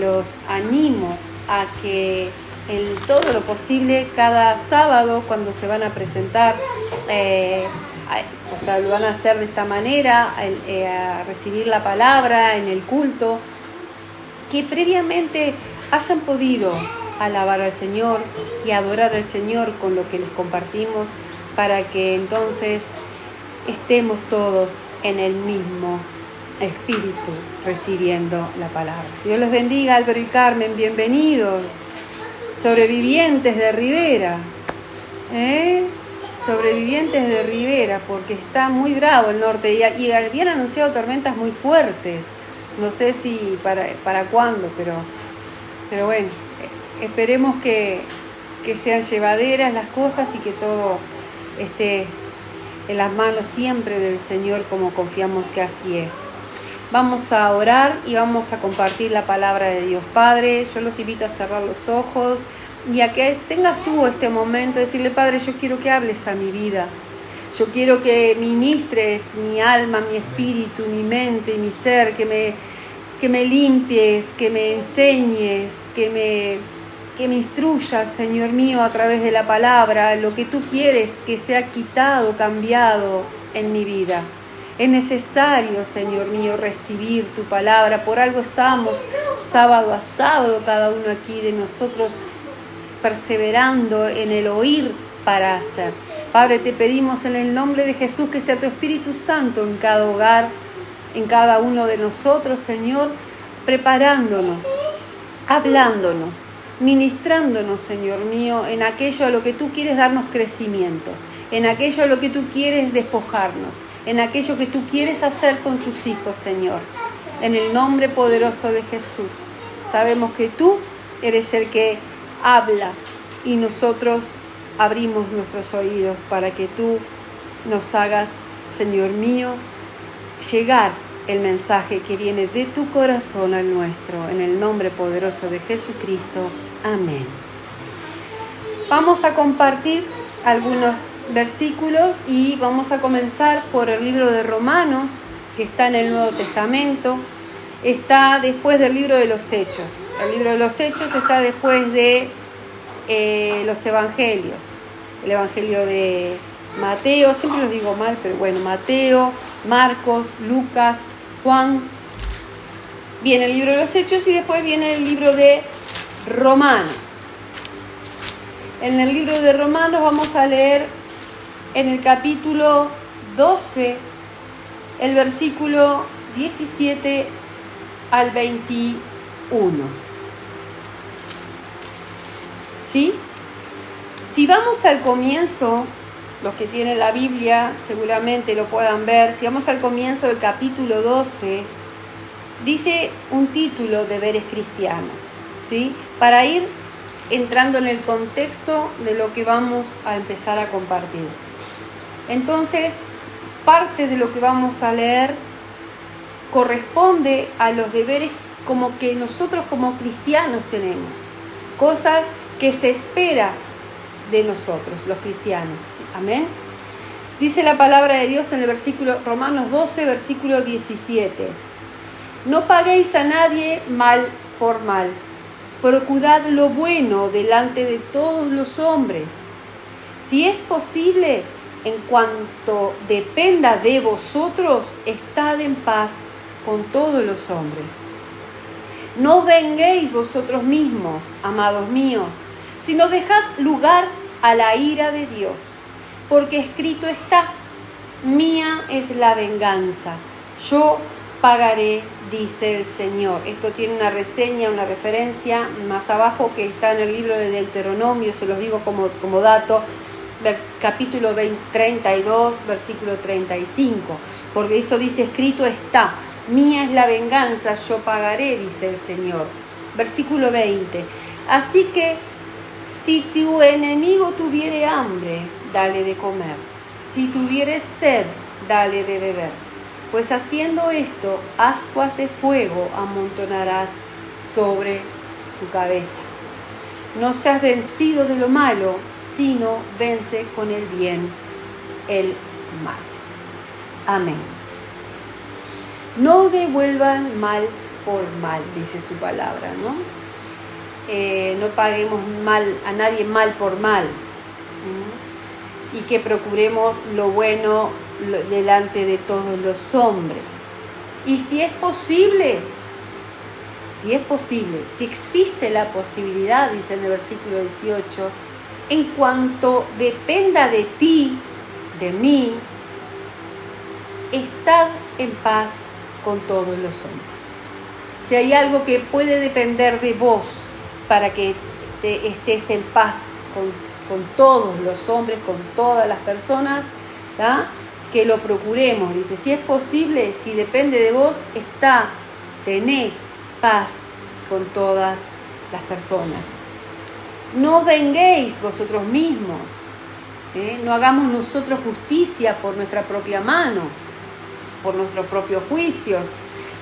los animo a que en todo lo posible cada sábado cuando se van a presentar, lo van a hacer de esta manera, a recibir la palabra en el culto, que previamente hayan podido alabar al Señor y adorar al Señor con lo que les compartimos, para que entonces estemos todos en el mismo espíritu recibiendo la palabra. Dios los bendiga, Álvaro y Carmen, bienvenidos, sobrevivientes de Rivera, sobrevivientes de Rivera, porque está muy bravo el norte y habían anunciado tormentas muy fuertes, no sé si para cuándo, pero bueno, esperemos que sean llevaderas las cosas y que todo esté en las manos siempre del Señor, como confiamos que así es. Vamos a orar y vamos a compartir la palabra de Dios. Padre, yo los invito a cerrar los ojos y a que tengas tú este momento, decirle: Padre, yo quiero que hables a mi vida. Yo quiero que ministres mi alma, mi espíritu, mi mente y mi ser, que me limpies, que me enseñes, que me instruyas, Señor mío, a través de la palabra, lo que tú quieres que sea quitado, cambiado en mi vida. Es necesario, Señor mío, recibir tu palabra. Por algo estamos sábado a sábado, cada uno aquí de nosotros, perseverando en el oír para hacer. Padre, te pedimos en el nombre de Jesús que sea tu Espíritu Santo en cada hogar, en cada uno de nosotros, Señor, preparándonos, hablándonos, ministrándonos, Señor mío, en aquello a lo que tú quieres darnos crecimiento, en aquello a lo que tú quieres despojarnos, en aquello que tú quieres hacer con tus hijos, Señor. En el nombre poderoso de Jesús, sabemos que tú eres el que habla y nosotros abrimos nuestros oídos para que tú nos hagas, Señor mío, llegar el mensaje que viene de tu corazón al nuestro, en el nombre poderoso de Jesucristo. Amén. Vamos a compartir algunos versículos y vamos a comenzar por el libro de Romanos, que está en el Nuevo Testamento. Está después del libro de los Hechos. El libro de los Hechos está después de los Evangelios. El Evangelio de Mateo, siempre lo digo mal, pero bueno, Mateo, Marcos, Lucas, Juan. Viene el libro de los Hechos y después viene el libro de Romanos. En el libro de Romanos vamos a leer en el capítulo 12, el versículo 17 al 21. ¿Sí? Si vamos al comienzo, los que tienen la Biblia seguramente lo puedan ver, si vamos al comienzo del capítulo 12, dice un título: Deberes cristianos, ¿sí? Para ir entrando en el contexto de lo que vamos a empezar a compartir. Entonces, parte de lo que vamos a leer corresponde a los deberes como que nosotros como cristianos tenemos, cosas que se espera de nosotros, los cristianos. Amén. Dice la palabra de Dios en el versículo Romanos 12, versículo 17: No paguéis a nadie mal por mal, procurad lo bueno delante de todos los hombres. Si es posible, en cuanto dependa de vosotros, estad en paz con todos los hombres. No os venguéis vosotros mismos, amados míos, sino dejad lugar a la ira de Dios, porque escrito está: mía es la venganza, yo pagaré, dice el Señor. Esto tiene una reseña, una referencia más abajo que está en el libro de Deuteronomio, se los digo como dato, capítulo 32, versículo 35, porque eso dice: escrito está, mía es la venganza, yo pagaré, dice el Señor. Versículo 20: así que si tu enemigo tuviere hambre, dale de comer; si tuvieres sed, dale de beber. Pues haciendo esto, ascuas de fuego amontonarás sobre su cabeza. No seas vencido de lo malo, sino vence con el bien el mal. Amén. No devuelvan mal por mal, dice su palabra, ¿no? No paguemos mal a nadie mal por mal. Y que procuremos lo bueno delante de todos los hombres. Y si existe la posibilidad, dice en el versículo 18, en cuanto dependa de ti, de mí, estad en paz con todos los hombres. Si hay algo que puede depender de vos para que estés en paz con todos los hombres, con todas las personas, ¿tá? Que lo procuremos. Dice, si es posible, si depende de vos, tené paz con todas las personas. No venguéis vosotros mismos, no hagamos nosotros justicia por nuestra propia mano, por nuestros propios juicios,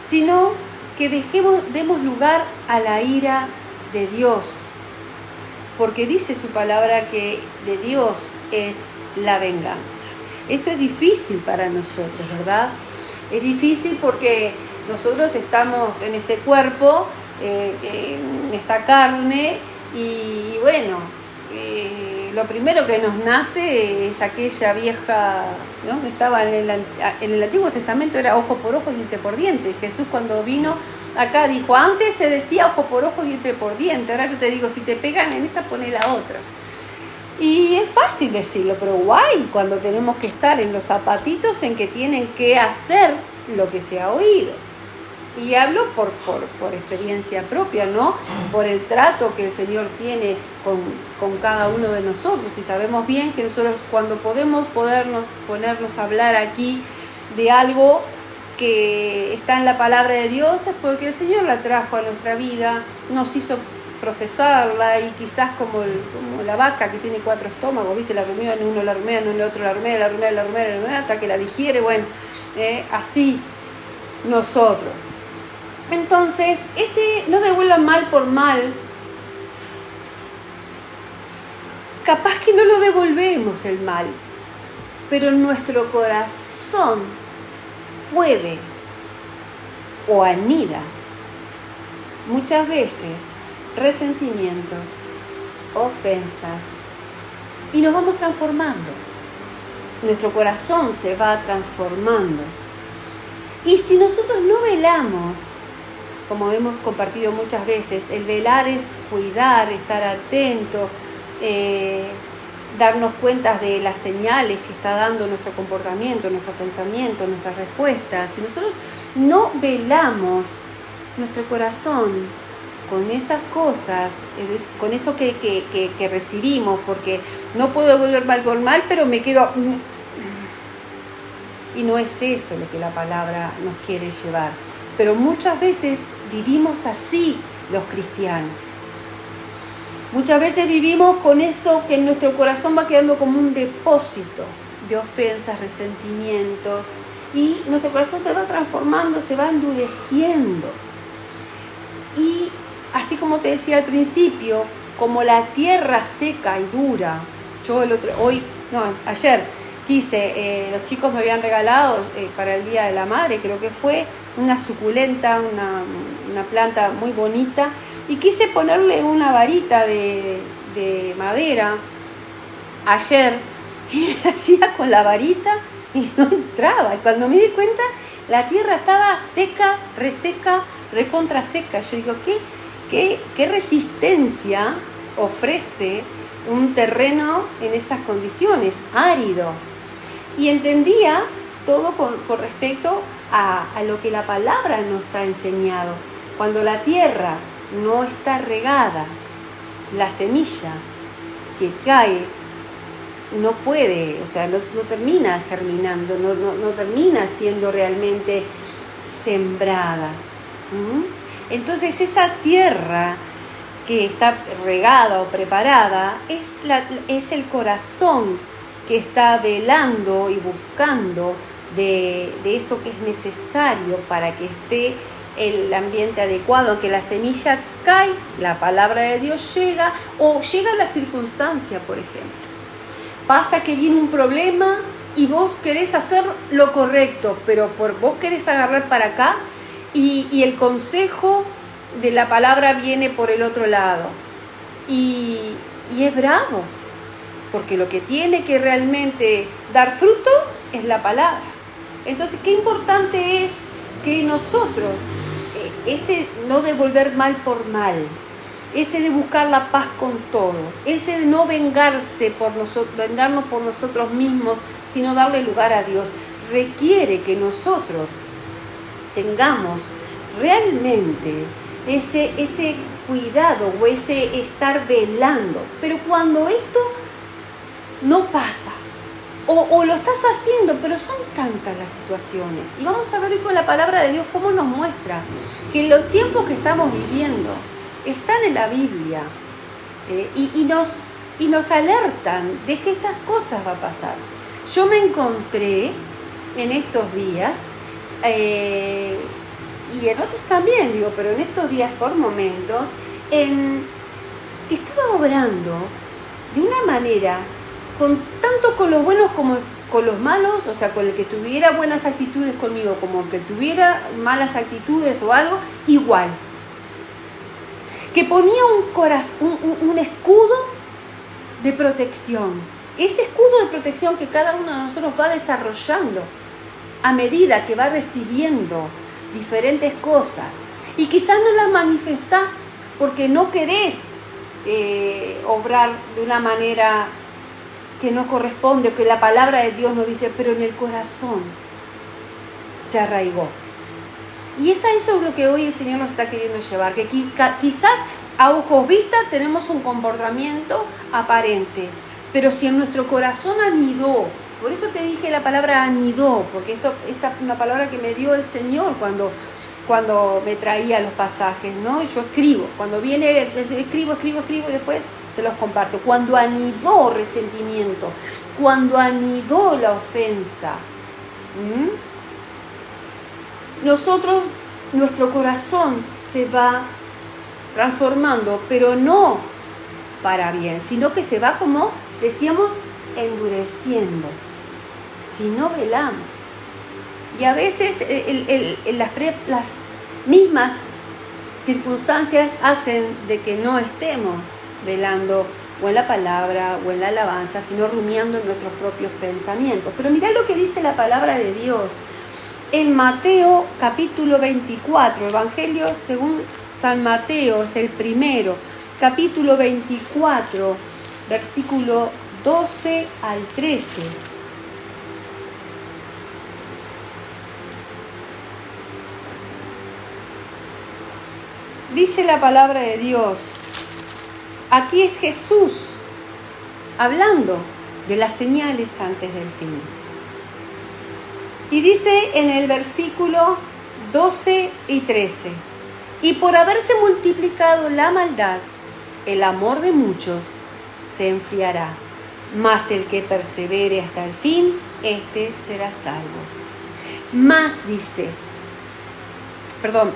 sino que demos lugar a la ira de Dios, porque dice su palabra que de Dios es la venganza. Esto es difícil para nosotros, ¿verdad? Es difícil porque nosotros estamos en este cuerpo, en esta carne, y bueno, lo primero que nos nace es aquella vieja, ¿no? Que estaba en el Antiguo Testamento, era ojo por ojo, diente por diente. Jesús, cuando vino acá, dijo, antes se decía ojo por ojo, diente por diente. Ahora yo te digo, si te pegan en esta, poné la otra. Y es fácil decirlo, pero guay, cuando tenemos que estar en los zapatitos en que tienen que hacer lo que se ha oído. Y hablo por experiencia propia, ¿no? Por el trato que el Señor tiene con cada uno de nosotros. Y sabemos bien que nosotros cuando ponernos a hablar aquí de algo que está en la palabra de Dios, es porque el Señor la trajo a nuestra vida, nos hizo procesarla, y quizás como la vaca que tiene 4 estómagos, ¿viste? La rumea en uno, la rumea en el otro, la rumea, hasta que la digiere. Bueno, así nosotros. Entonces, no devuelvan mal por mal. Capaz que no lo devolvemos el mal, pero nuestro corazón puede o anida muchas veces resentimientos, ofensas, y nos vamos transformando. Nuestro corazón se va transformando. Y si nosotros no velamos, como hemos compartido muchas veces, el velar es cuidar, estar atento, darnos cuenta de las señales que está dando nuestro comportamiento, nuestro pensamiento, nuestras respuestas. Si nosotros no velamos nuestro corazón con esas cosas, con eso que recibimos, porque no puedo devolver mal por mal, pero me quedo... Y no es eso lo que la palabra nos quiere llevar. Pero muchas veces vivimos así los cristianos. Muchas veces vivimos con eso que en nuestro corazón va quedando como un depósito de ofensas, resentimientos, y nuestro corazón se va transformando, se va endureciendo. Y así como te decía al principio, como la tierra seca y dura, ayer quise, los chicos me habían regalado para el Día de la Madre, creo que fue, una suculenta, una planta muy bonita, y quise ponerle una varita de madera ayer, y la hacía con la varita y no entraba. Y cuando me di cuenta, la tierra estaba seca, reseca, recontra seca. Yo digo, ¿qué resistencia ofrece un terreno en esas condiciones, árido? Y entendía todo con respecto a lo que la palabra nos ha enseñado. Cuando la tierra no está regada, la semilla que cae no puede, no termina germinando, no termina siendo realmente sembrada. Entonces esa tierra que está regada o preparada es el corazón que está velando y buscando de eso que es necesario para que esté el ambiente adecuado, aunque la semilla cae, la palabra de Dios llega, o llega la circunstancia, por ejemplo. Pasa que viene un problema y vos querés hacer lo correcto, pero vos querés agarrar para acá, y el consejo de la palabra viene por el otro lado. Y es bravo, porque lo que tiene que realmente dar fruto es la palabra. Entonces, qué importante es que nosotros, ese no devolver mal por mal, ese de buscar la paz con todos, ese de no vengarnos por nosotros mismos, sino darle lugar a Dios, requiere que nosotros tengamos realmente ese cuidado o ese estar velando. Pero cuando esto no pasa, o lo estás haciendo, pero son tantas las situaciones, y vamos a ver hoy con la palabra de Dios cómo nos muestra que los tiempos que estamos viviendo están en la Biblia, y nos alertan de que estas cosas van a pasar. Yo me encontré en estos días, y en otros también, pero en estos días por momentos, que estaba obrando de una manera, tanto con los buenos como con los malos, o sea, con el que tuviera buenas actitudes conmigo, como el que tuviera malas actitudes o algo, igual. Que ponía un escudo de protección. Ese escudo de protección que cada uno de nosotros va desarrollando a medida que va recibiendo diferentes cosas. Y quizás no las manifestás porque no querés obrar de una manera que no corresponde, o que la palabra de Dios nos dice, pero en el corazón se arraigó. Y es a eso lo que hoy el Señor nos está queriendo llevar, que quizás a ojos vistas tenemos un comportamiento aparente, pero si en nuestro corazón anidó, por eso te dije la palabra anidó, porque esta es una palabra que me dio el Señor cuando me traía los pasajes, ¿no? Yo escribo, cuando viene, escribo y después se los comparto. Cuando anidó resentimiento, cuando anidó la ofensa, nuestro corazón se va transformando, pero no para bien, sino que se va, como decíamos, endureciendo, si no velamos. Y a veces las mismas circunstancias hacen de que no estemos velando o en la palabra o en la alabanza, sino rumiando en nuestros propios pensamientos. Pero mirá lo que dice la palabra de Dios en Mateo capítulo 24, Evangelio según San Mateo, es el primero, capítulo 24, versículo 12 al 13. Dice la palabra de Dios, aquí es Jesús hablando de las señales antes del fin. Y dice en el versículo 12 y 13, y por haberse multiplicado la maldad, el amor de muchos se enfriará, mas el que persevere hasta el fin, éste será salvo. Más dice,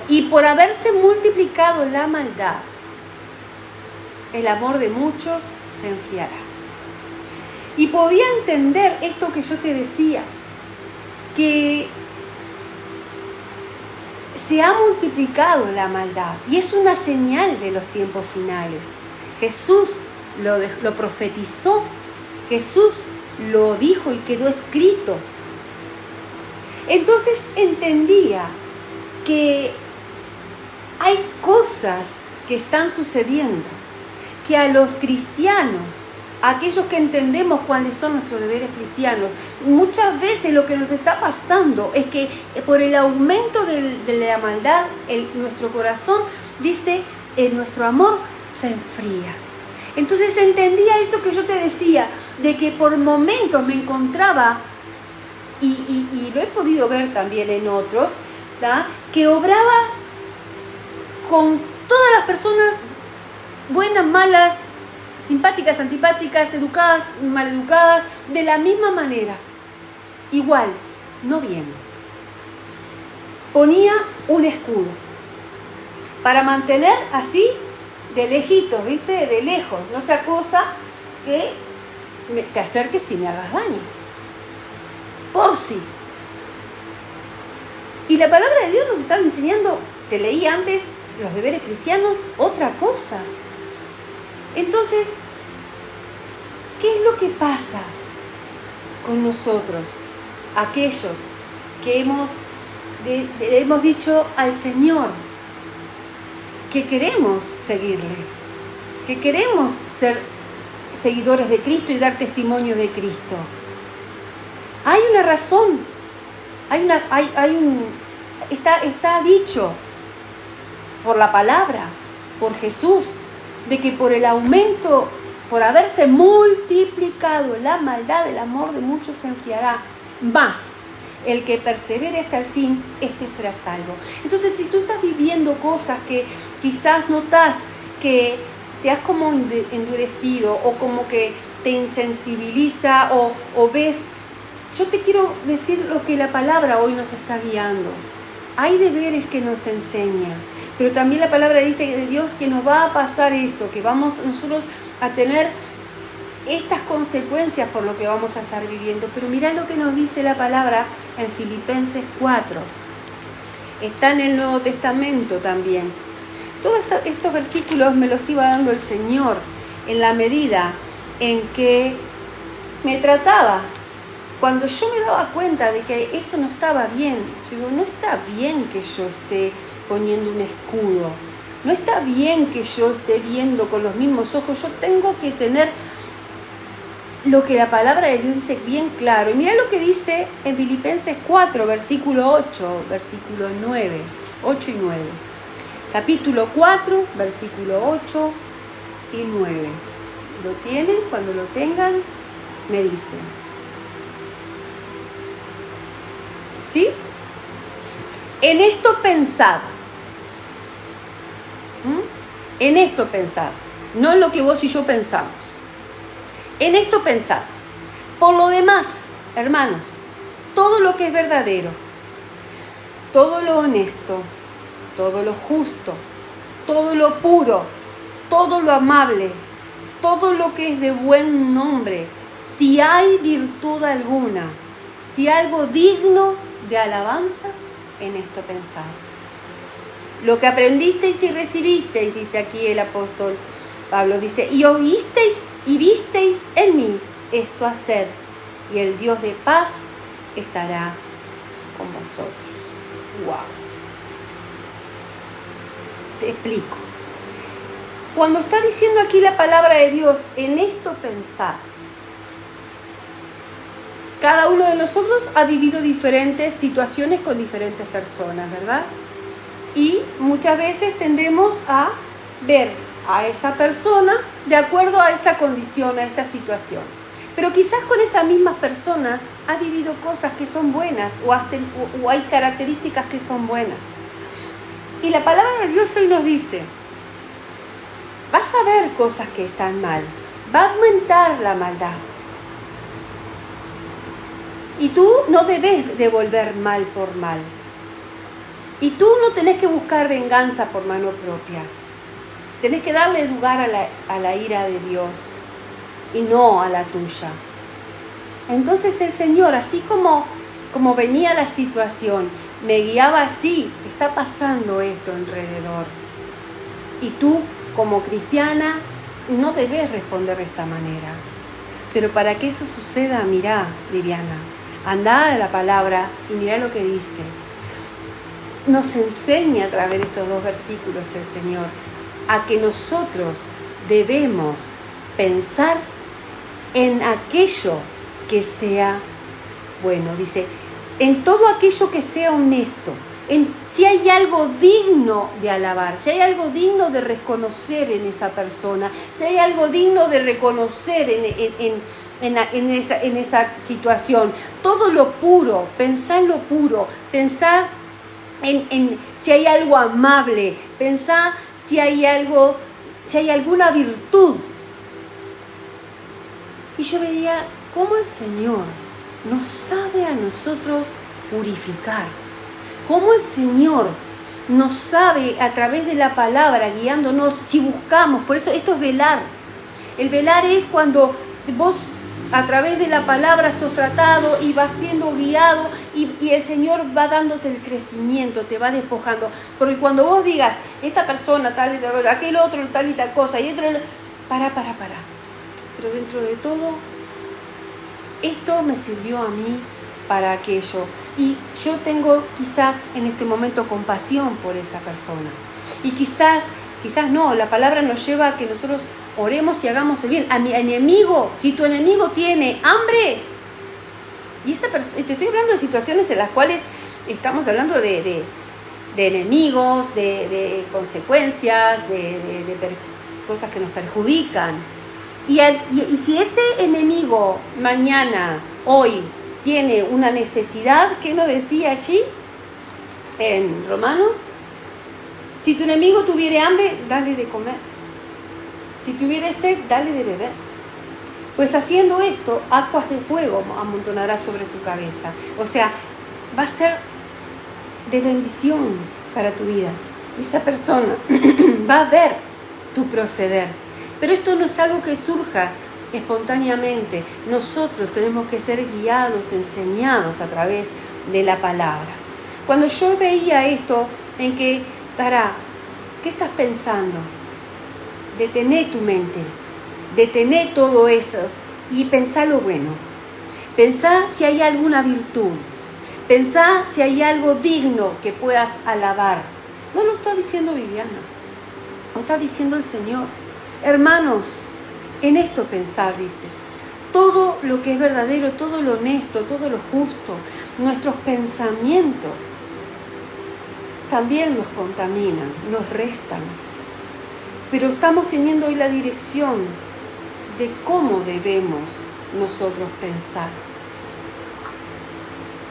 y por haberse multiplicado la maldad, el amor de muchos se enfriará. Y podía entender esto que yo te decía, que se ha multiplicado la maldad y es una señal de los tiempos finales. Jesús lo profetizó, Jesús lo dijo y quedó escrito. Entonces entendía que hay cosas que están sucediendo, que a los cristianos, a aquellos que entendemos cuáles son nuestros deberes cristianos, muchas veces lo que nos está pasando es que por el aumento de la maldad, nuestro corazón, dice, nuestro amor se enfría. Entonces entendía eso que yo te decía, de que por momentos me encontraba, y lo he podido ver también en otros, ¿tá?, que obraba con todas las personas, buenas, malas, simpáticas, antipáticas, educadas, maleducadas, de la misma manera, igual, no bien. Ponía un escudo para mantener así de lejitos, ¿viste? De lejos, no sea cosa que te acerques y me hagas daño. Por si. Y la palabra de Dios nos está enseñando, te leí antes, los deberes cristianos, otra cosa. Entonces, ¿qué es lo que pasa con nosotros, aquellos que hemos dicho al Señor que queremos seguirle, que queremos ser seguidores de Cristo y dar testimonio de Cristo? Hay una razón, está dicho por la palabra, por Jesús, de que por el aumento, por haberse multiplicado la maldad, el amor de muchos se enfriará. Más, el que persevere hasta el fin, este será salvo. Entonces, si tú estás viviendo cosas que quizás notas que te has como endurecido o como que te insensibiliza o ves, yo te quiero decir lo que la palabra hoy nos está guiando. Hay deberes que nos enseña, pero también la palabra dice de Dios que nos va a pasar eso, que vamos nosotros a tener estas consecuencias por lo que vamos a estar viviendo. Pero mirá lo que nos dice la palabra en Filipenses 4. Está en el Nuevo Testamento también. Todos estos versículos me los iba dando el Señor en la medida en que me trataba. Cuando yo me daba cuenta de que eso no estaba bien, yo digo, no está bien que yo esté poniendo un escudo, no está bien que yo esté viendo con los mismos ojos, yo tengo que tener lo que la palabra de Dios dice bien claro. Y mira lo que dice en Filipenses 4, versículo 8, versículo 9, 8 y 9. Capítulo 4, versículo 8 y 9. ¿Lo tienen? Cuando lo tengan, me dicen. ¿Sí? En esto pensad. En esto pensad. No en lo que vos y yo pensamos. En esto pensad. Por lo demás, hermanos, todo lo que es verdadero, todo lo honesto, todo lo justo, todo lo puro, todo lo amable, todo lo que es de buen nombre, si hay virtud alguna, si algo digno de alabanza, en esto pensad. Lo que aprendisteis y recibisteis, dice aquí el apóstol Pablo, dice, y oísteis y visteis en mí, esto haced, y el Dios de paz estará con vosotros. ¡Wow! Te explico. Cuando está diciendo aquí la palabra de Dios, en esto pensad, cada uno de nosotros ha vivido diferentes situaciones con diferentes personas, ¿verdad? Y muchas veces tendemos a ver a esa persona de acuerdo a esa condición, a esta situación. Pero quizás con esas mismas personas ha vivido cosas que son buenas o hay características que son buenas. Y la palabra de Dios hoy nos dice, vas a ver cosas que están mal, va a aumentar la maldad. Y tú no debes devolver mal por mal. Y tú no tenés que buscar venganza por mano propia. Tenés que darle lugar a la ira de Dios y no a la tuya. Entonces el Señor, así como venía la situación, me guiaba así, está pasando esto alrededor. Y tú, como cristiana, no debes responder de esta manera. Pero para que eso suceda, mirá, Viviana, andá a la palabra y mirá lo que dice. Nos enseña a través de estos dos versículos el Señor a que nosotros debemos pensar en aquello que sea bueno. Dice, en todo aquello que sea honesto, si hay algo digno de alabar, si hay algo digno de reconocer en esa persona, si hay algo digno de reconocer en esa situación, todo lo puro, pensá en lo puro, pensá en si hay algo amable, pensá si hay alguna virtud. Y yo veía cómo el Señor nos sabe a nosotros purificar, cómo el Señor nos sabe a través de la palabra guiándonos si buscamos. Por eso esto es velar. El velar es cuando vos a través de la palabra sos tratado y vas siendo guiado y el Señor va dándote el crecimiento, te va despojando. Porque cuando vos digas, esta persona tal y tal cosa, aquel otro tal y tal cosa, y otro, para. Pero dentro de todo, esto me sirvió a mí para aquello. Y yo tengo quizás en este momento compasión por esa persona. Y quizás no, la palabra nos lleva a que nosotros oremos y hagamos el bien. A mi enemigo, si tu enemigo tiene hambre, y esa persona, te estoy hablando de situaciones en las cuales estamos hablando de enemigos, de consecuencias, de cosas que nos perjudican. Y si ese enemigo mañana, hoy, tiene una necesidad, ¿qué nos decía allí en Romanos? Si tu enemigo tuviere hambre, dale de comer. Si tuviere sed, dale de beber. Pues haciendo esto, aguas de fuego amontonará sobre su cabeza. O sea, va a ser de bendición para tu vida. Esa persona va a ver tu proceder. Pero esto no es algo que surja espontáneamente. Nosotros tenemos que ser guiados, enseñados a través de la palabra. Cuando yo veía esto, en que, ¿qué estás pensando? Detené tu mente, detené todo eso y pensá lo bueno. Pensá si hay alguna virtud, pensá si hay algo digno que puedas alabar. No lo está diciendo Viviana, lo está diciendo el Señor. Hermanos, en esto pensar, dice, todo lo que es verdadero, todo lo honesto, todo lo justo, nuestros pensamientos también nos contaminan, nos restan. Pero estamos teniendo hoy la dirección de cómo debemos nosotros pensar.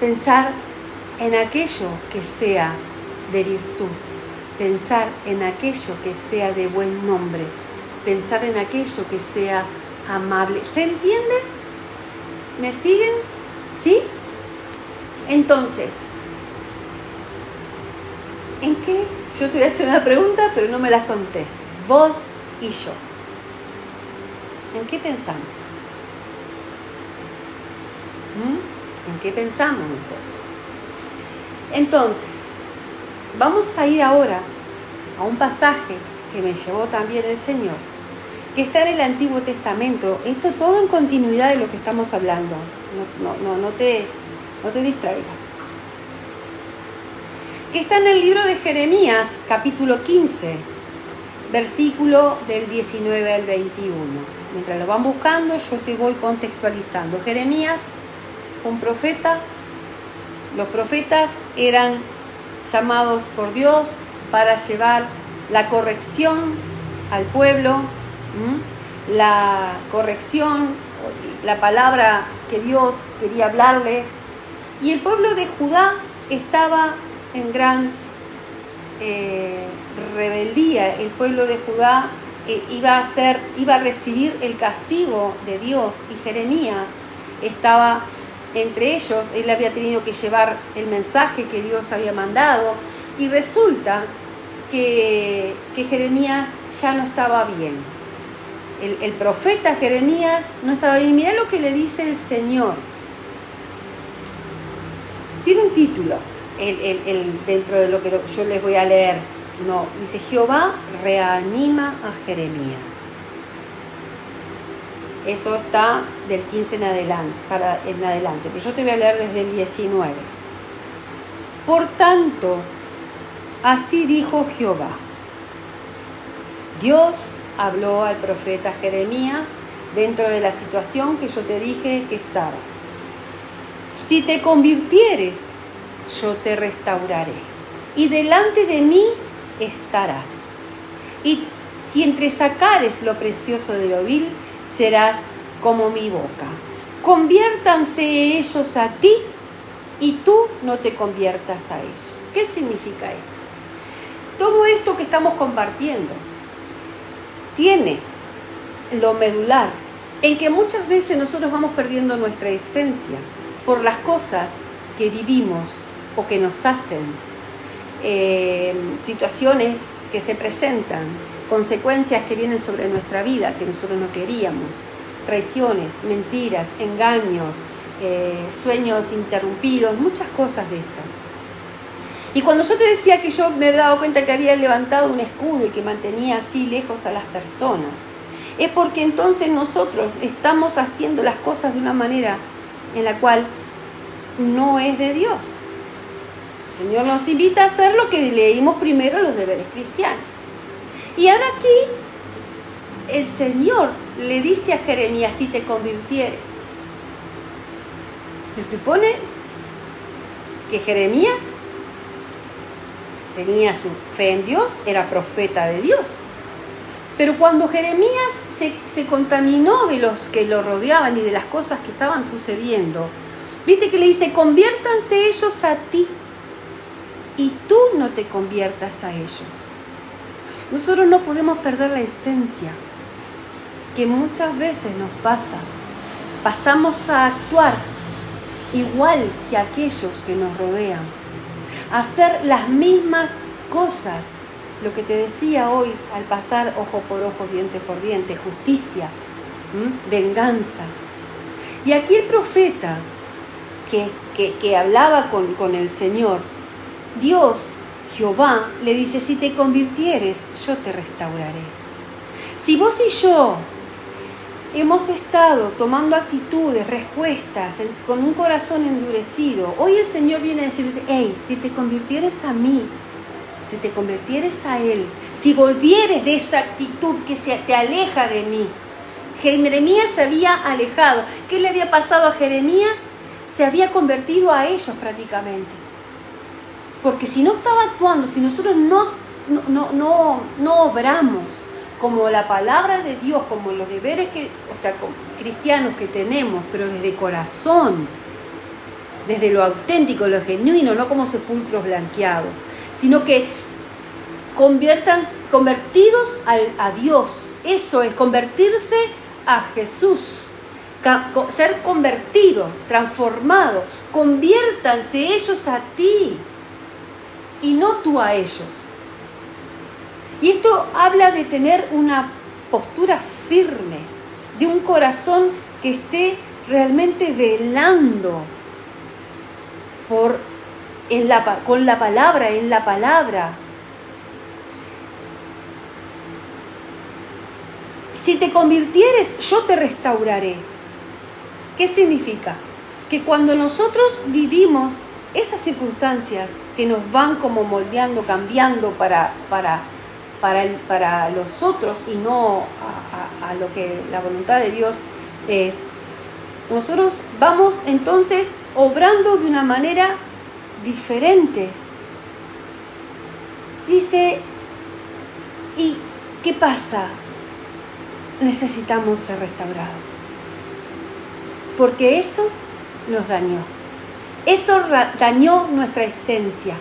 Pensar en aquello que sea de virtud, pensar en aquello que sea de buen nombre, pensar en aquello que sea amable. ¿Se entiende? ¿Me siguen? ¿Sí? Entonces, ¿en qué? Yo te voy a hacer una pregunta, pero no me las contestes. Vos y yo. ¿En qué pensamos? ¿En qué pensamos nosotros? Entonces, vamos a ir ahora a un pasaje que me llevó también el Señor, que está en el Antiguo Testamento. Esto todo en continuidad de lo que estamos hablando. No te distraigas. Que está en el libro de Jeremías, capítulo 15, versículo del 19 al 21. Mientras lo van buscando, yo te voy contextualizando. Jeremías, un profeta. Los profetas eran llamados por Dios para llevar la corrección al pueblo, la corrección, la palabra que Dios quería hablarle. Y el pueblo de Judá estaba en gran rebeldía. El pueblo de Judá iba a recibir el castigo de Dios, y Jeremías estaba entre ellos. Él había tenido que llevar el mensaje que Dios había mandado, y resulta que Jeremías ya no estaba bien. El profeta Jeremías no estaba bien. Mirá lo que le dice el Señor. Tiene un título, dentro de lo que yo les voy a leer. No, dice: Jehová reanima a Jeremías. Eso está del 15 en adelante, pero yo te voy a leer desde el 19. Por tanto, así dijo Jehová. Dios habló al profeta Jeremías dentro de la situación que yo te dije que estaba. Si te convirtieres, yo te restauraré, y delante de mí estarás. Y si entresacares lo precioso de lo vil, serás como mi boca. Conviértanse ellos a ti, y tú no te conviertas a ellos. ¿Qué significa esto? Todo esto que estamos compartiendo tiene lo medular en que muchas veces nosotros vamos perdiendo nuestra esencia por las cosas que vivimos o que nos hacen, situaciones que se presentan, consecuencias que vienen sobre nuestra vida que nosotros no queríamos, traiciones, mentiras, engaños, sueños interrumpidos, muchas cosas de estas. Y cuando yo te decía que yo me he dado cuenta que había levantado un escudo y que mantenía así lejos a las personas, es porque entonces nosotros estamos haciendo las cosas de una manera en la cual no es de Dios. El Señor nos invita a hacer lo que leímos primero, los deberes cristianos. Y ahora aquí el Señor le dice a Jeremías: si te convirtieres. Se supone que Jeremías tenía su fe en Dios, era profeta de Dios. Pero cuando Jeremías se contaminó de los que lo rodeaban y de las cosas que estaban sucediendo, viste que le dice: conviértanse ellos a ti y tú no te conviertas a ellos. Nosotros no podemos perder la esencia, que muchas veces nos pasa. Pasamos a actuar igual que aquellos que nos rodean, a hacer las mismas cosas. Lo que te decía hoy, al pasar ojo por ojo, diente por diente, justicia, venganza. Y aquí el profeta que hablaba con el Señor, Dios, Jehová, le dice: si te convirtieres, yo te restauraré. Si vos y yo hemos estado tomando actitudes, respuestas, con un corazón endurecido, hoy el Señor viene a decirte: hey, si te convirtieres a mí, si te convirtieres a Él, si volvieres de esa actitud que te aleja de mí. Jeremías se había alejado. ¿Qué le había pasado a Jeremías? Se había convertido a ellos prácticamente. Porque si no estaba actuando, si nosotros no obramos como la palabra de Dios, como los deberes como cristianos que tenemos, pero desde corazón, desde lo auténtico, lo genuino, no como sepulcros blanqueados, sino que convertidos a Dios. Eso es convertirse a Jesús, ser convertido, transformado. Conviértanse ellos a ti y no tú a ellos. Y esto habla de tener una postura firme, de un corazón que esté realmente velando con la palabra, en la palabra. Si te convirtieres, yo te restauraré. ¿Qué significa? Que cuando nosotros vivimos esas circunstancias que nos van como moldeando, cambiando para los otros y no a lo que la voluntad de Dios es, nosotros vamos entonces obrando de una manera diferente. Dice, ¿y qué pasa? Necesitamos ser restaurados, porque eso nos dañó. Eso dañó nuestra esencia.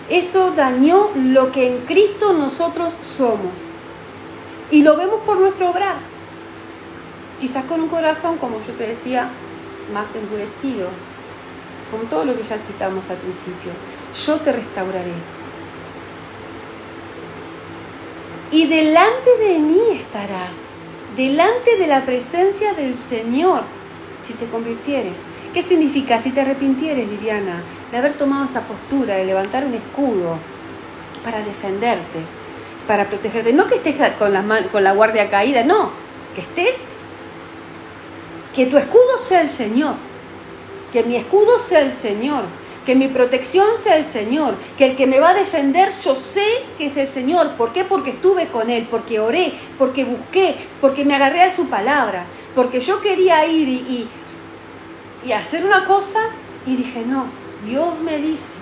Eso dañó lo que en Cristo nosotros somos. Y lo vemos por nuestro obrar. Quizás con un corazón, como yo te decía, más endurecido. Con todo lo que ya citamos al principio. Yo te restauraré. Y delante de mí estarás. Delante de la presencia del Señor. Si te convirtieres. ¿Qué significa? Si te arrepintieres, Viviana, de haber tomado esa postura, de levantar un escudo para defenderte, para protegerte. No que estés con la guardia caída, no. Que tu escudo sea el Señor. Que mi escudo sea el Señor. Que mi protección sea el Señor. Que el que me va a defender, yo sé que es el Señor. ¿Por qué? Porque estuve con Él, porque oré, porque busqué, porque me agarré a su palabra. Porque yo quería ir y hacer una cosa y dije, no, Dios me dice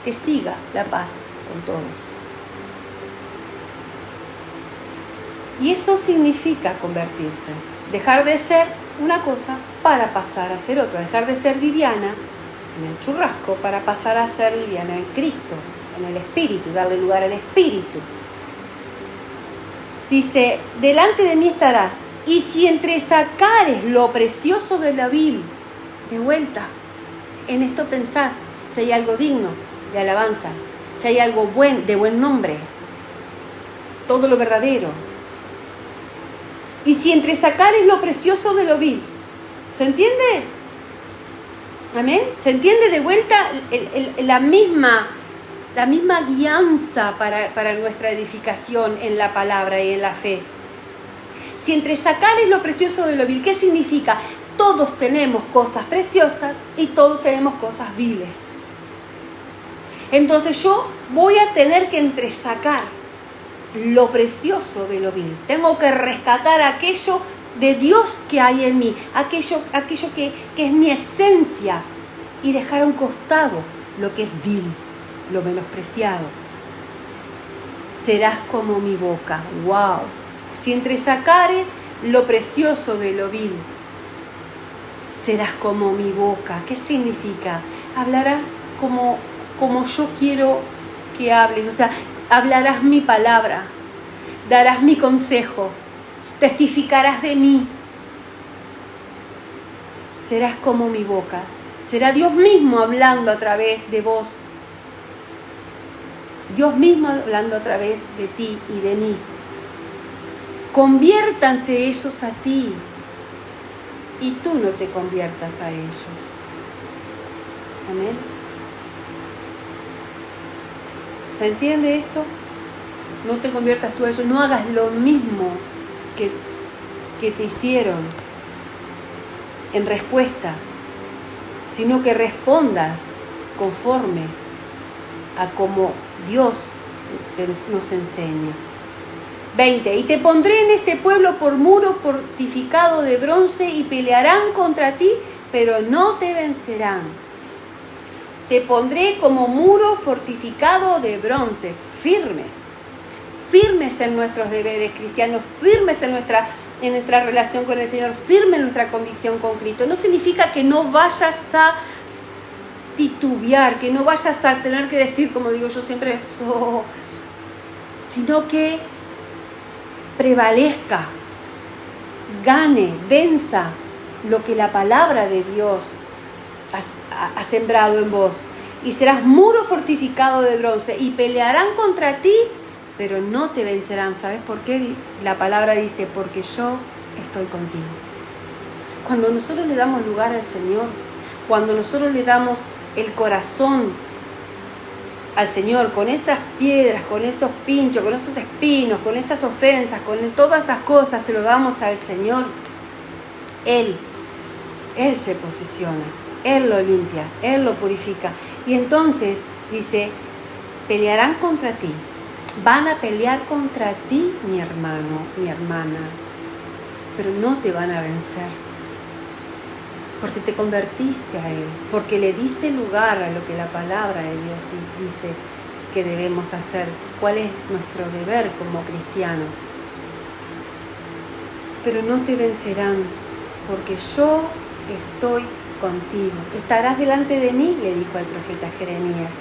que siga la paz con todos. Y eso significa convertirse, dejar de ser una cosa para pasar a ser otra, dejar de ser Viviana en el churrasco para pasar a ser Viviana en Cristo, en el Espíritu, darle lugar al Espíritu. Dice, delante de mí estarás, y si entresacares lo precioso de la vil, de vuelta, en esto pensar, si hay algo digno de alabanza, si hay algo de buen nombre, todo lo verdadero. Y si entresacares lo precioso de lo vil, ¿se entiende? Amén. ¿Se entiende de vuelta la misma guianza para nuestra edificación en la palabra y en la fe? Si entre sacar es lo precioso de lo vil, ¿qué significa? Todos tenemos cosas preciosas y todos tenemos cosas viles. Entonces yo voy a tener que entresacar lo precioso de lo vil. Tengo que rescatar aquello de Dios que hay en mí, aquello que es mi esencia, y dejar a un costado lo que es vil, lo menospreciado. Serás como mi boca. ¡Wow! Si entresacares lo precioso de lo vil, serás como mi boca. ¿Qué significa? Hablarás como yo quiero que hables. O sea, hablarás mi palabra, darás mi consejo, testificarás de mí. Serás como mi boca. Será Dios mismo hablando a través de vos. Dios mismo hablando a través de ti y de mí. Conviértanse ellos a ti y tú no te conviertas a ellos. Amén. ¿Se entiende esto? No te conviertas tú a ellos, no hagas lo mismo que te hicieron en respuesta, sino que respondas conforme a como Dios nos enseña. 20. Y te pondré en este pueblo por muro fortificado de bronce y pelearán contra ti, pero no te vencerán. Te pondré como muro fortificado de bronce, firmes en nuestros deberes cristianos, firmes en nuestra relación con el Señor, firmes en nuestra convicción con Cristo. No significa que no vayas a titubear, que no vayas a tener que decir, como digo yo siempre, sino que prevalezca, gane, venza lo que la palabra de Dios ha sembrado en vos. Y serás muro fortificado de bronce y pelearán contra ti, pero no te vencerán. ¿Sabes por qué? La palabra dice, porque yo estoy contigo. Cuando nosotros le damos lugar al Señor, cuando nosotros le damos el corazón al Señor, con esas piedras, con esos pinchos, con esos espinos, con esas ofensas, con todas esas cosas, se lo damos al Señor, Él se posiciona, Él lo limpia, Él lo purifica. Y entonces dice, pelearán contra ti, van a pelear contra ti, mi hermano, mi hermana, pero no te van a vencer, porque te convertiste a Él, porque le diste lugar a lo que la palabra de Dios dice que debemos hacer, cuál es nuestro deber como cristianos. Pero no te vencerán, porque yo estoy contigo. Estarás delante de mí, le dijo al profeta Jeremías.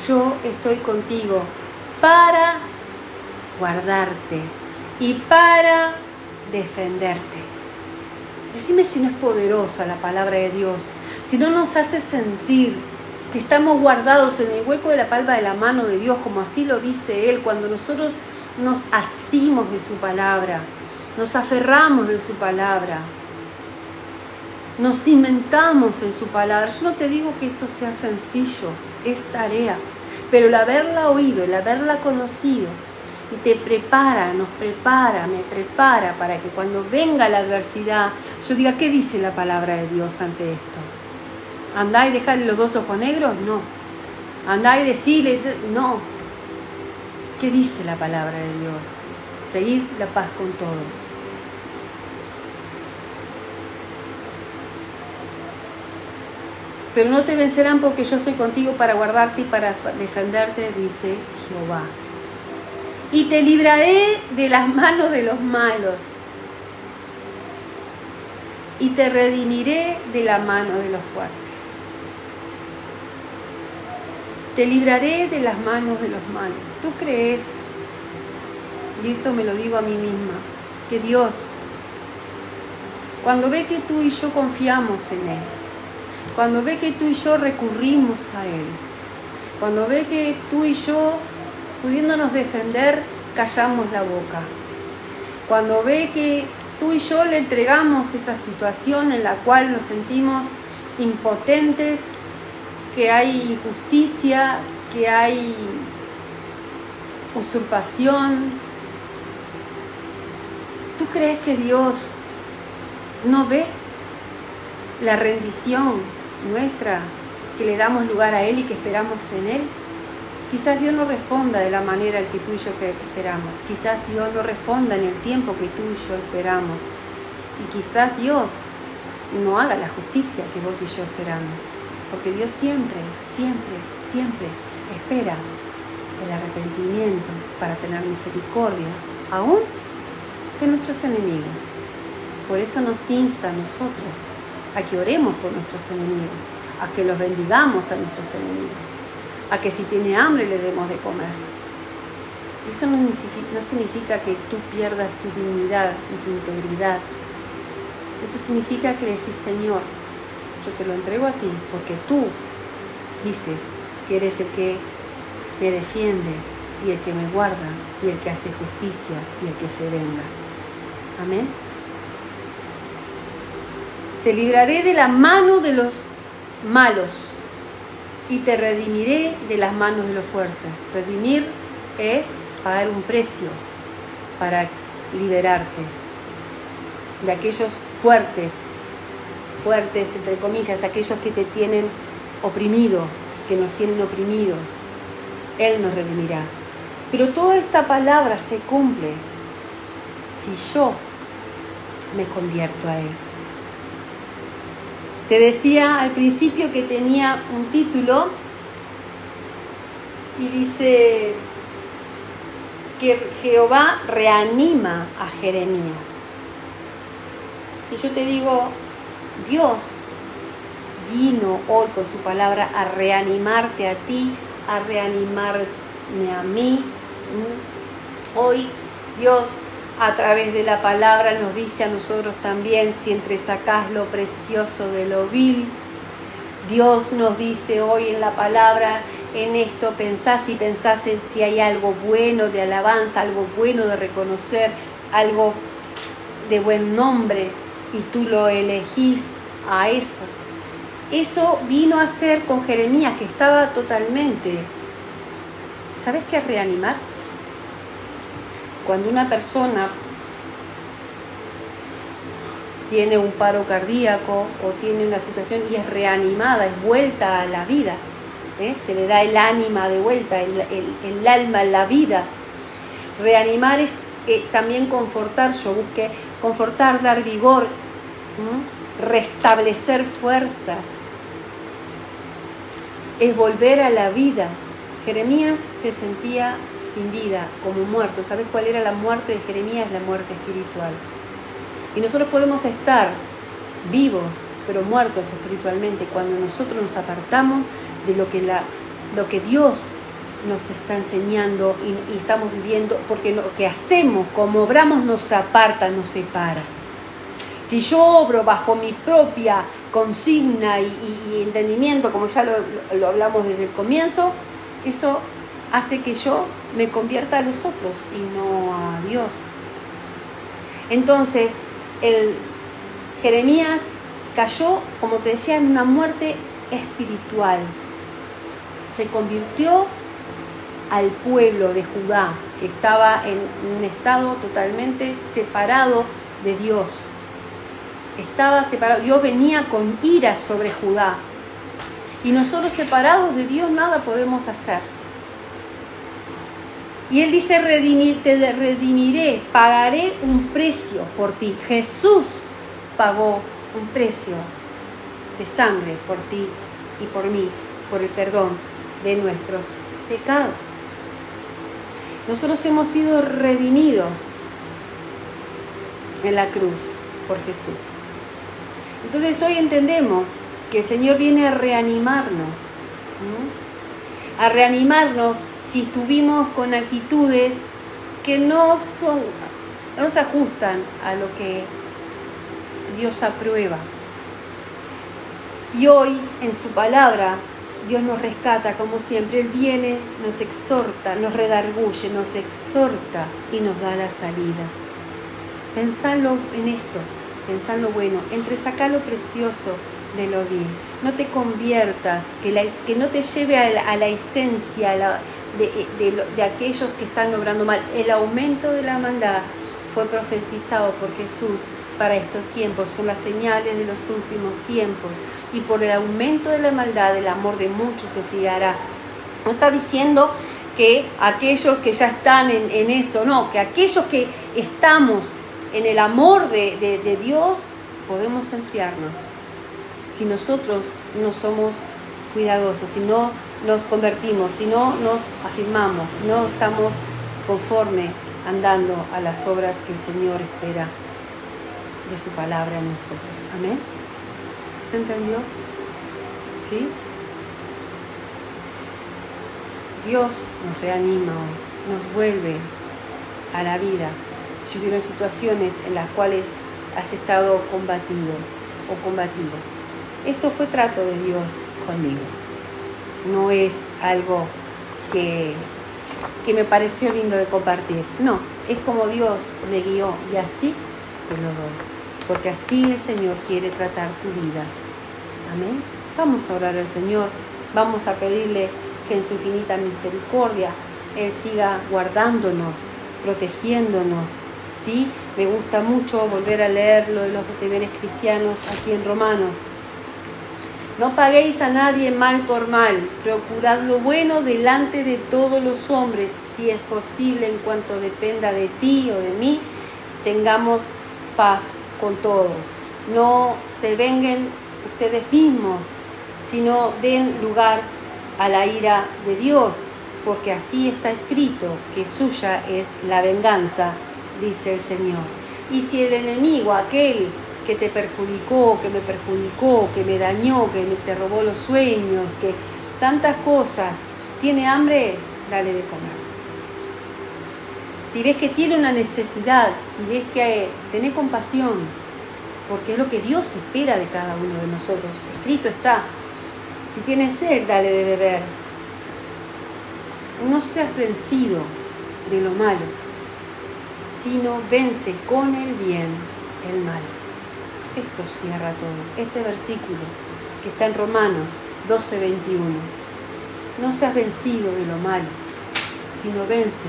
Yo estoy contigo para guardarte y para defenderte. Decime si no es poderosa la palabra de Dios, si no nos hace sentir que estamos guardados en el hueco de la palma de la mano de Dios, como así lo dice Él, cuando nosotros nos asimos de su palabra, nos aferramos de su palabra, nos cimentamos en su palabra. Yo no te digo que esto sea sencillo, es tarea, pero el haberla oído, el haberla conocido, te prepara, nos prepara, me prepara para que cuando venga la adversidad, yo diga, ¿qué dice la palabra de Dios ante esto? ¿Andá y dejarle los 2 ojos negros? No. ¿Andá y decirle? No. ¿Qué dice la palabra de Dios? Seguid la paz con todos. Pero no te vencerán porque yo estoy contigo para guardarte y para defenderte, dice Jehová. Y te libraré de las manos de los malos. Y te redimiré de la mano de los fuertes. Te libraré de las manos de los malos. ¿Tú crees, y esto me lo digo a mí misma, que Dios, cuando ve que tú y yo confiamos en Él, cuando ve que tú y yo recurrimos a Él, cuando ve que tú y yo, pudiéndonos defender, callamos la boca, cuando ve que tú y yo le entregamos esa situación en la cual nos sentimos impotentes, que hay injusticia, que hay usurpación. ¿Tú crees que Dios no ve la rendición nuestra, que le damos lugar a Él y que esperamos en Él? Quizás Dios no responda de la manera que tú y yo esperamos. Quizás Dios no responda en el tiempo que tú y yo esperamos. Y quizás Dios no haga la justicia que vos y yo esperamos. Porque Dios siempre, siempre, siempre espera el arrepentimiento para tener misericordia, aún de nuestros enemigos. Por eso nos insta a nosotros a que oremos por nuestros enemigos, a que los bendigamos a nuestros enemigos, a que si tiene hambre le demos de comer. Eso no significa que tú pierdas tu dignidad y tu integridad. Eso significa que le decís: Señor, yo te lo entrego a ti, porque tú dices que eres el que me defiende y el que me guarda y el que hace justicia y el que se venga. Amén. Te libraré de la mano de los malos y te redimiré de las manos de los fuertes. Redimir es pagar un precio para liberarte de aquellos fuertes entre comillas, aquellos que te tienen oprimido, que nos tienen oprimidos. Él nos redimirá. Pero toda esta palabra se cumple si yo me convierto a Él. Te decía al principio que tenía un título y dice que Jehová reanima a Jeremías. Y yo te digo, Dios vino hoy con su palabra a reanimarte a ti, a reanimarme a mí. Hoy Dios a través de la palabra nos dice a nosotros también: si entresacás lo precioso de lo vil. Dios nos dice hoy en la palabra: en esto pensás, y pensás en si hay algo bueno de alabanza, algo bueno de reconocer, algo de buen nombre, y tú lo elegís a eso. Eso vino a hacer con Jeremías, que estaba totalmente... ¿Sabes qué es reanimar? Cuando una persona tiene un paro cardíaco o tiene una situación y es reanimada, es vuelta a la vida, se le da el ánima de vuelta, el alma en la vida. Reanimar es también confortar. Yo busqué confortar, dar vigor, restablecer fuerzas, es volver a la vida. Jeremías se sentía sin vida, como muerto. ¿Sabes cuál era la muerte de Jeremías? La muerte espiritual. Y nosotros podemos estar vivos, pero muertos espiritualmente, cuando nosotros nos apartamos de lo que Dios nos está enseñando y estamos viviendo, porque lo que hacemos, como obramos, nos aparta, nos separa. Si yo obro bajo mi propia consigna y entendimiento, como ya lo hablamos desde el comienzo, eso hace que yo me convierta a los otros y no a Dios. Entonces, Jeremías cayó, como te decía, en una muerte espiritual. Se convirtió al pueblo de Judá, que estaba en un estado totalmente separado de Dios. Estaba separado. Dios venía con ira sobre Judá. Y nosotros, separados de Dios, nada podemos hacer. Y Él dice: te redimiré, pagaré un precio por ti. Jesús pagó un precio de sangre por ti y por mí, por el perdón de nuestros pecados. Nosotros hemos sido redimidos en la cruz por Jesús. Entonces hoy entendemos que el Señor viene a reanimarnos, a reanimarnos si estuvimos con actitudes que no se ajustan a lo que Dios aprueba. Y hoy, en su palabra, Dios nos rescata como siempre. Él viene, nos exhorta, nos redarguye, nos exhorta y nos da la salida. Pensalo en esto, pensá en lo bueno, entresacá lo precioso de lo vil. No te conviertas, que no te lleve a la esencia de aquellos que están obrando mal. El aumento de la maldad fue profetizado por Jesús para estos tiempos, son las señales de los últimos tiempos, y por el aumento de la maldad el amor de muchos se enfriará. No está diciendo que aquellos que ya están en eso, no, que aquellos que estamos en el amor de Dios podemos enfriarnos si nosotros no somos cuidadosos, si no nos convertimos, si no nos afirmamos, si no estamos conforme andando a las obras que el Señor espera de su palabra en nosotros. Amén. ¿Se entendió? ¿Sí? Dios nos reanima hoy, nos vuelve a la vida. Si hubieron situaciones en las cuales has estado combatido o combatido. Esto fue trato de Dios conmigo. No es algo que me pareció lindo de compartir. No, es como Dios me guió y así te lo doy. Porque así el Señor quiere tratar tu vida. Amén. Vamos a orar al Señor. Vamos a pedirle que en su infinita misericordia Él siga guardándonos, protegiéndonos. ¿Sí? Me gusta mucho volver a leer lo de los deberes cristianos aquí en Romanos. No paguéis a nadie mal por mal, procurad lo bueno delante de todos los hombres, si es posible en cuanto dependa de ti o de mí, tengamos paz con todos. No se vengan ustedes mismos, sino den lugar a la ira de Dios, porque así está escrito, que suya es la venganza, dice el Señor. Y si el enemigo, aquel que te perjudicó, que me perjudicó, que me dañó, que te robó los sueños, que tantas cosas, tiene hambre, dale de comer. Si ves que tiene una necesidad, si ves que tenés compasión, porque es lo que Dios espera de cada uno de nosotros. Escrito está, si tienes sed, dale de beber. No seas vencido de lo malo, sino vence con el bien el mal. Esto cierra todo. Este versículo que está en Romanos 12:21. No seas vencido de lo malo, sino vence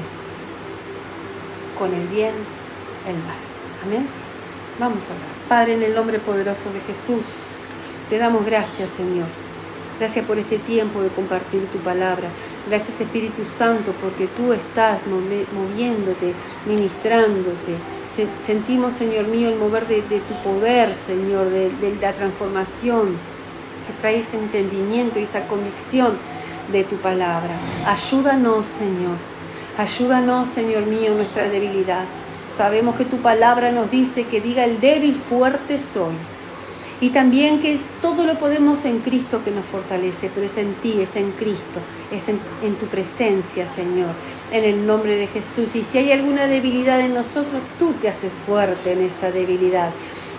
con el bien el mal. Amén. Vamos a orar. Padre, en el nombre poderoso de Jesús, te damos gracias, Señor. Gracias por este tiempo de compartir tu palabra. Gracias, Espíritu Santo, porque tú estás moviéndote, ministrándote. Sentimos, Señor mío, el mover de tu poder, Señor, de la transformación, que trae ese entendimiento y esa convicción de tu palabra. Ayúdanos, Señor. Ayúdanos, Señor mío, en nuestra debilidad. Sabemos que tu palabra nos dice que diga el débil, fuerte soy. Y también que todo lo podemos en Cristo que nos fortalece, pero es en ti, es en Cristo, es en tu presencia, Señor, en el nombre de Jesús. Y si hay alguna debilidad en nosotros, tú te haces fuerte en esa debilidad.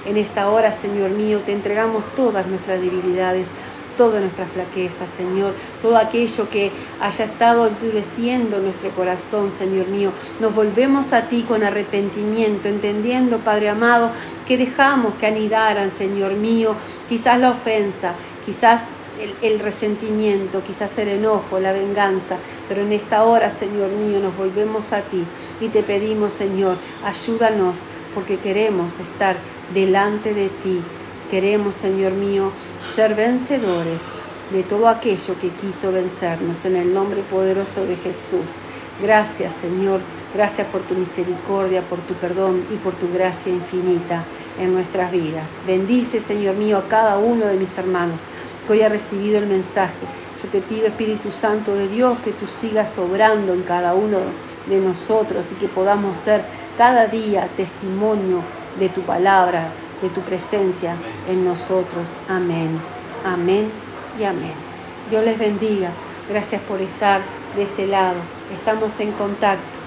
En esta hora, Señor mío, te entregamos todas nuestras debilidades, toda nuestra flaqueza, Señor, todo aquello que haya estado endureciendo nuestro corazón, Señor mío. Nos volvemos a ti con arrepentimiento, entendiendo, Padre amado, que dejamos que anidaran, Señor mío, quizás la ofensa, quizás el resentimiento, quizás el enojo, la venganza, pero en esta hora, Señor mío, nos volvemos a ti y te pedimos, Señor, ayúdanos, porque queremos estar delante de ti. Queremos, Señor mío, ser vencedores de todo aquello que quiso vencernos, en el nombre poderoso de Jesús. Gracias, Señor, gracias por tu misericordia, por tu perdón y por tu gracia infinita en nuestras vidas. Bendice, Señor mío, a cada uno de mis hermanos que hoy ha recibido el mensaje. Yo te pido, Espíritu Santo de Dios, que tú sigas obrando en cada uno de nosotros y que podamos ser cada día testimonio de tu palabra, de tu presencia en nosotros. Amén, amén y amén. Dios les bendiga. Gracias por estar de ese lado. Estamos en contacto.